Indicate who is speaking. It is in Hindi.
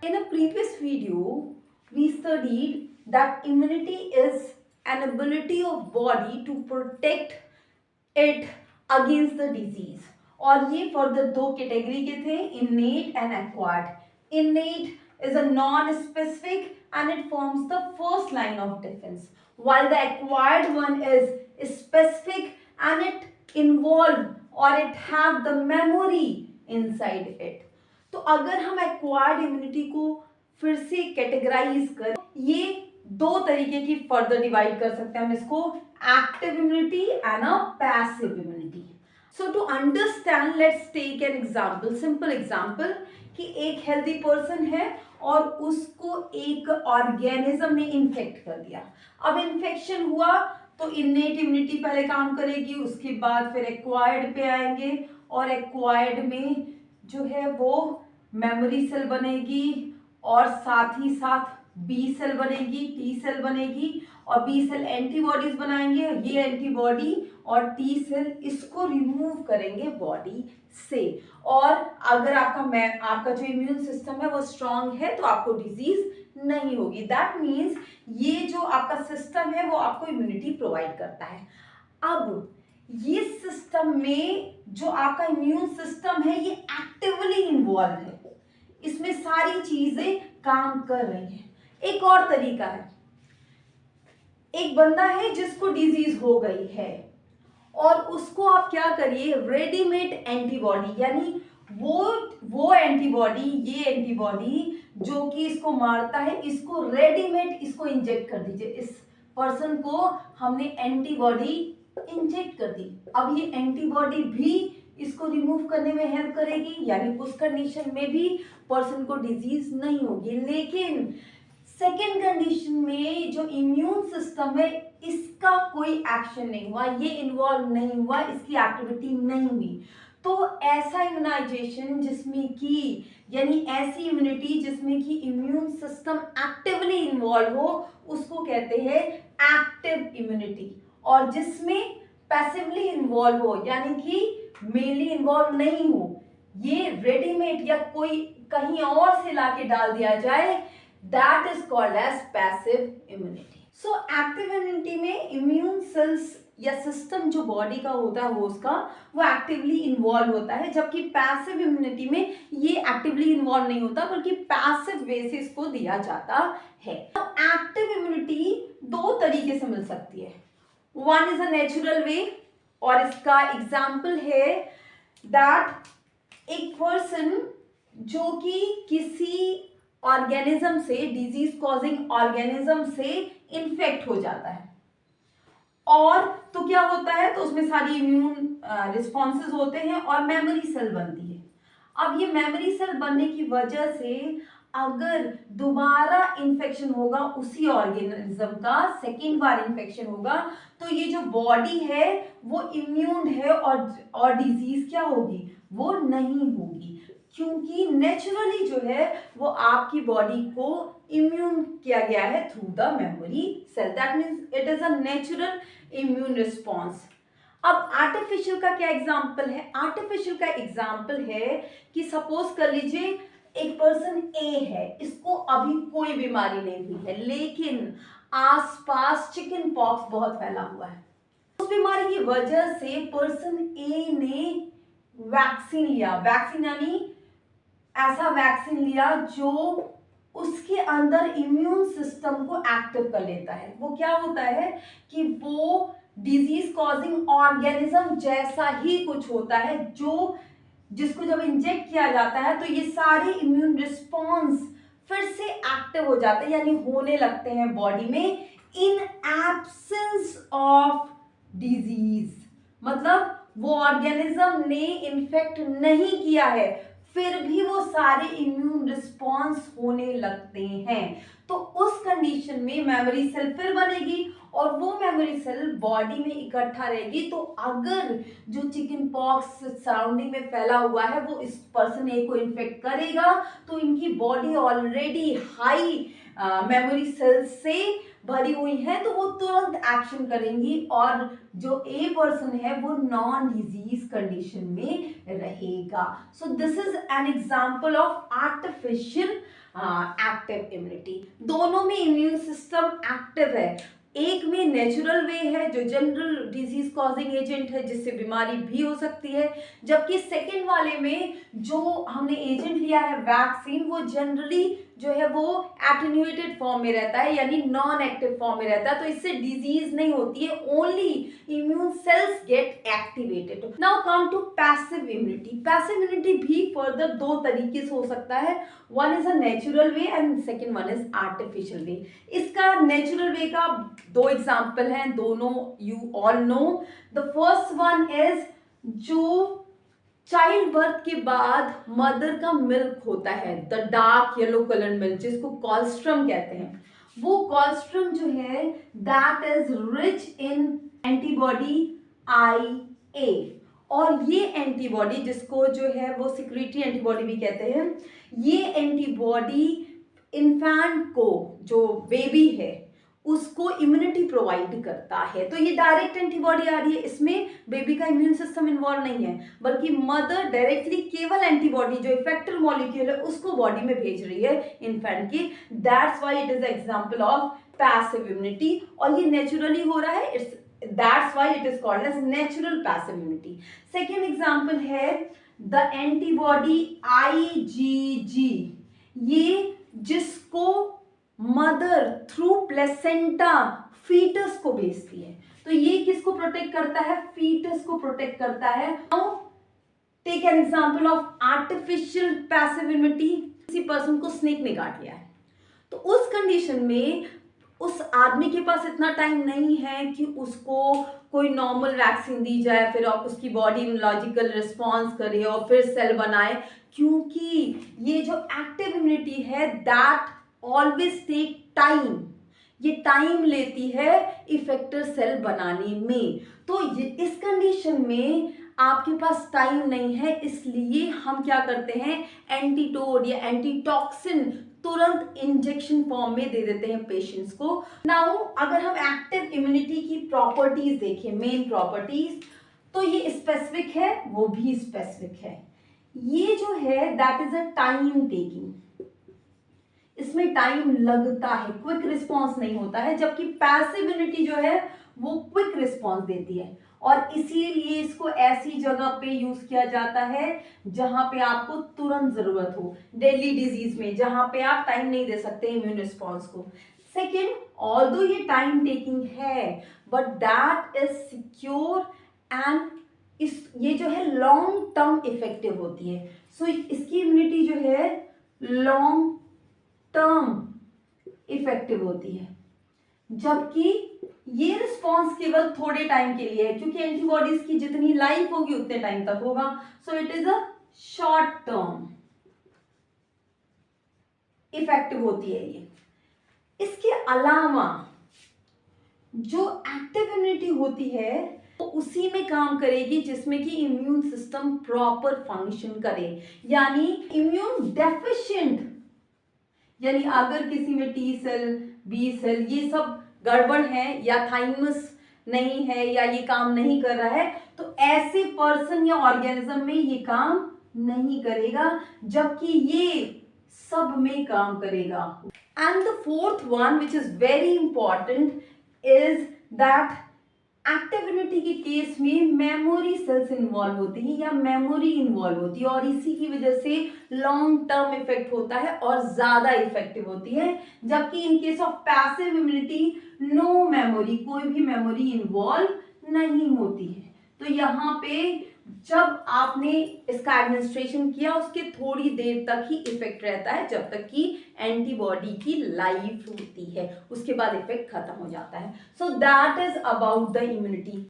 Speaker 1: In a previous video, we studied that immunity is an ability of body to protect it against the disease. और ये फर्दर दो कैटेगरी के थे, innate and acquired. Innate is a non-specific and it forms the first line of defense, while the acquired one is specific and it involve or it have the memory inside it. तो अगर हम एक्वायर्ड इम्यूनिटी को फिर से कैटेगराइज करें, ये दो तरीके की फर्दर डिवाइड कर सकते हैं हम इसको, active immunity and a passive immunity. So to understand let's take an example, simple example कि एक हेल्दी पर्सन है और उसको एक ऑर्गेनिज्म ने इन्फेक्ट कर दिया. अब इन्फेक्शन हुआ तो इन्नेट इम्यूनिटी पहले काम करेगी, उसके बाद फिर एक्वायर्ड पे आएंगे और एक्वायर्ड में जो है वो मेमोरी सेल बनेगी और साथ ही साथ बी सेल बनेगी, टी सेल बनेगी और बी सेल एंटीबॉडीज बनाएंगे. ये एंटीबॉडी और टी सेल इसको रिमूव करेंगे बॉडी से. और अगर आपका जो इम्यून सिस्टम है वो स्ट्रांग है तो आपको डिजीज नहीं होगी. दैट मीन्स ये जो आपका सिस्टम है वो आपको इम्यूनिटी प्रोवाइड करता है. अब ये सिस्टम में जो आपका इम्यून सिस्टम है ये एक्टिवली इन्वॉल्व है, इसमें सारी चीजें काम कर रही हैं. एक और तरीका है, एक बंदा है जिसको डिजीज हो गई है और उसको आप क्या करिए, रेडीमेड एंटीबॉडी, यानी वो एंटीबॉडी, ये एंटीबॉडी जो कि इसको मारता है, इसको रेडीमेड इसको इंजेक्ट कर दीजिए. इस पर्सन को हमने एंटीबॉडी इंजेक्ट कर दी. अब ये एंटीबॉडी भी इसको रिमूव करने में हेल्प करेगी, यानी उस कंडीशन में भी पर्सन को डिजीज नहीं होगी. लेकिन सेकेंड कंडीशन में जो इम्यून सिस्टम है इसका कोई एक्शन नहीं हुआ, ये इन्वॉल्व नहीं हुआ, इसकी एक्टिविटी नहीं हुई. तो ऐसा इम्यूनाइजेशन जिसमें कि यानी ऐसी इम्यूनिटी जिसमें कि इम्यून सिस्टम एक्टिवली इन्वॉल्व हो उसको कहते हैं एक्टिव इम्यूनिटी. और जिसमें पैसिवली इन्वॉल्व हो यानी कि मेनली इन्वॉल्व नहीं हो, ये रेडीमेड या कोई कहीं और से लाके डाल दिया जाए, that is called as passive immunity. So active immunity में इम्यून सेल्स या सिस्टम जो बॉडी का होता है वो एक्टिवली इन्वॉल्व होता है, जबकि पैसिव इम्यूनिटी में ये एक्टिवली इन्वॉल्व नहीं होता बल्कि पैसिव वे से इसको दिया जाता है. तो एक्टिव इम्यूनिटी दो तरीके से मिल सकती है. वन इज अ नेचुरल वे और इसका एग्जाम्पल है दैट एक पर्सन जो कि किसी ऑर्गेनिज्म से, डिजीज कॉजिंग ऑर्गेनिज्म से इन्फेक्ट हो जाता है और तो क्या होता है, तो उसमें सारी इम्यून रिस्पॉन्सेज होते हैं और मेमोरी सेल बनती है. अब ये मेमोरी सेल बनने की वजह से अगर दोबारा इन्फेक्शन होगा उसी ऑर्गेनिज्म का, सेकेंड बार इन्फेक्शन होगा, तो ये जो बॉडी है वो इम्यून है और डिजीज क्या होगी, वो नहीं होगी, क्योंकि नेचुरली जो है वो आपकी बॉडी को इम्यून किया गया है through the memory cell. That means it is a natural immune response. अब आर्टिफिशियल का क्या एग्जाम्पल है, आर्टिफिशियल का एग्जाम्पल है कि सपोज कर लीजिए एक पर्सन ए है, इसको अभी कोई बीमारी नहीं हुई है लेकिन आसपास चिकन पॉक्स बहुत फैला हुआ है. उस बीमारी की वजह से पर्सन ए ने वैक्सीन लिया, वैक्सीन यानी ऐसा वैक्सीन लिया जो उसके अंदर इम्यून सिस्टम को एक्टिव कर लेता है. वो क्या होता है कि वो डिजीज कॉजिंग ऑर्गेनिज्म जैसा ही कुछ होता है जो जिसको जब इंजेक्ट किया जाता है तो ये सारे इम्यून रिस्पॉन्स फिर से एक्टिव हो जाते हैं, यानी होने लगते हैं बॉडी में इन एब्सेंस ऑफ डिजीज. मतलब वो ऑर्गेनिज्म ने इन्फेक्ट नहीं किया है फिर भी वो सारे इम्यून रिस्पॉन्स होने लगते हैं. तो उस कंडीशन में मेमोरी सेल फिर बनेगी और वो मेमोरी सेल बॉडी में इकट्ठा रहेगी. तो अगर जो चिकन पॉक्स सराउंडिंग में फैला हुआ है वो इस पर्सन ए को इन्फेक्ट करेगा तो इनकी body already high memory cell से भरी हुई है तो वो तुरंत एक्शन करेंगी और जो ए पर्सन है वो नॉन डिजीज कंडीशन में रहेगा. So this is an example of artificial active immunity. दोनों में इम्यून सिस्टम एक्टिव है। एक में नेचुरल वे है जो जनरल डिजीज कॉजिंग एजेंट है जिससे बीमारी भी हो सकती है, जबकि सेकेंड वाले में जो हमने एजेंट लिया है वैक्सीन वो जनरली जो है वो एटेन्यूएटेड फॉर्म में रहता है यानी नॉन एक्टिव फॉर्म में रहता है, तो इससे डिजीज नहीं होती है, only immune cells get activated. Now come to passive immunity. Passive immunity भी फर्दर दो तरीके से हो सकता है, one is a natural way and second one is artificial way. इसका नेचुरल वे का दो एग्जाम्पल हैं, दोनों you all know. The first one is जो चाइल्ड बर्थ के बाद मदर का मिल्क होता है, the dark yellow colour milk जिसको कॉल्स्ट्रम कहते हैं, वो कॉल्स्ट्रम जो है that is rich in antibody IA, और ये एंटीबॉडी जिसको जो है वो सिक्रेटरी एंटीबॉडी भी कहते हैं, ये एंटीबॉडी इन्फेंट को जो बेबी है उसको इम्यूनिटी प्रोवाइड करता है। तो ये डायरेक्ट एंटीबॉडी आ रही है, इसमें बेबी का इम्यून सिस्टम इन्वॉल्व नहीं है, बल्कि मदर डायरेक्टली केवल एंटीबॉडी जो इफेक्टर मॉलिक्यूल है उसको बॉडी में भेज रही है इन्फेंट की। That's why it is example of passive immunity, और ये नेचुरली हो रहा है, it's that's why it is called as natural passive immunity. Second example है द एंटीबॉडी IgG, ये जिसको मदर थ्रू प्लेसेंटा फीटस को भेजती है। तो ये किसको प्रोटेक्ट करता है? फीटस को प्रोटेक्ट करता है। Now take an example of artificial passive immunity. किसी पर्सन को स्नेक ने काट लिया है, तो उस कंडीशन में उस आदमी के पास इतना टाइम नहीं है कि उसको कोई नॉर्मल वैक्सीन दी जाए, फिर आप उसकी बॉडी इम्यूनोलॉजिकल रिस्पॉन्स करे और फिर सेल बनाए, क्योंकि ये जो एक्टिव इम्यूनिटी है दैट ऑलवेज टेक टाइम, ये टाइम लेती है इफेक्टर सेल बनाने में। तो इस कंडीशन में आपके पास टाइम नहीं है, इसलिए हम क्या करते हैं, एंटीटोड या एंटीटॉक्सिन तुरंत इंजेक्शन फॉर्म में दे देते हैं पेशेंट्स को। नाउ अगर हम एक्टिव इम्यूनिटी की प्रॉपर्टीज देखें, मेन प्रॉपर्टीज, तो ये स्पेसिफिक है, वो भी स्पेसिफिक है। ये जो है that is a time taking, इसमें टाइम लगता है, क्विक रिस्पॉन्स नहीं होता है, जबकि पैसिव इम्यूनिटी जो है वो क्विक रिस्पॉन्स देती है, और इसीलिए इसको ऐसी जगह पे यूज किया जाता है जहां पे आपको तुरंत जरूरत हो, डेली डिजीज में जहां पे आप टाइम नहीं दे सकते इम्यून रिस्पॉन्स को। सेकेंड, ऑल्दो ये टाइम टेकिंग है but that is secure and ये जो है लॉन्ग टर्म इफेक्टिव होती है। सो इसकी इम्यूनिटी जो है लॉन्ग टर्म इफेक्टिव होती है, जबकि ये रिस्पॉन्स केवल थोड़े टाइम के लिए है, क्योंकि एंटीबॉडीज की जितनी लाइफ होगी उतने टाइम तक होगा। So it is a short term effective होती है ये। इसके अलावा जो एक्टिव इम्यूनिटी होती है वो उसी में काम करेगी जिसमें कि इम्यून सिस्टम प्रॉपर फंक्शन करे, यानी इम्यून डेफिशिएंट, यानी अगर किसी में T सेल, B सेल ये सब गड़बड़ है या थाइमस नहीं है या ये काम नहीं कर रहा है, तो ऐसे पर्सन या ऑर्गेनिज्म में ये काम नहीं करेगा, जबकि ये सब में काम करेगा। And the fourth one which is very important is that active immunity के केस में मेमोरी सेल्स इन्वॉल्व होती है या मेमोरी इन्वॉल्व होती है, और इसी की वजह से लॉन्ग टर्म इफेक्ट होता है और ज्यादा इफेक्टिव होती है, जबकि in case of passive immunity no memory, कोई भी मेमोरी इन्वॉल्व नहीं होती है। तो यहाँ पे जब आपने इसका एडमिनिस्ट्रेशन किया उसके थोड़ी देर तक ही इफेक्ट रहता है, जब तक कि एंटीबॉडी की लाइफ होती है, उसके बाद इफेक्ट खत्म हो जाता है। So that is about the immunity.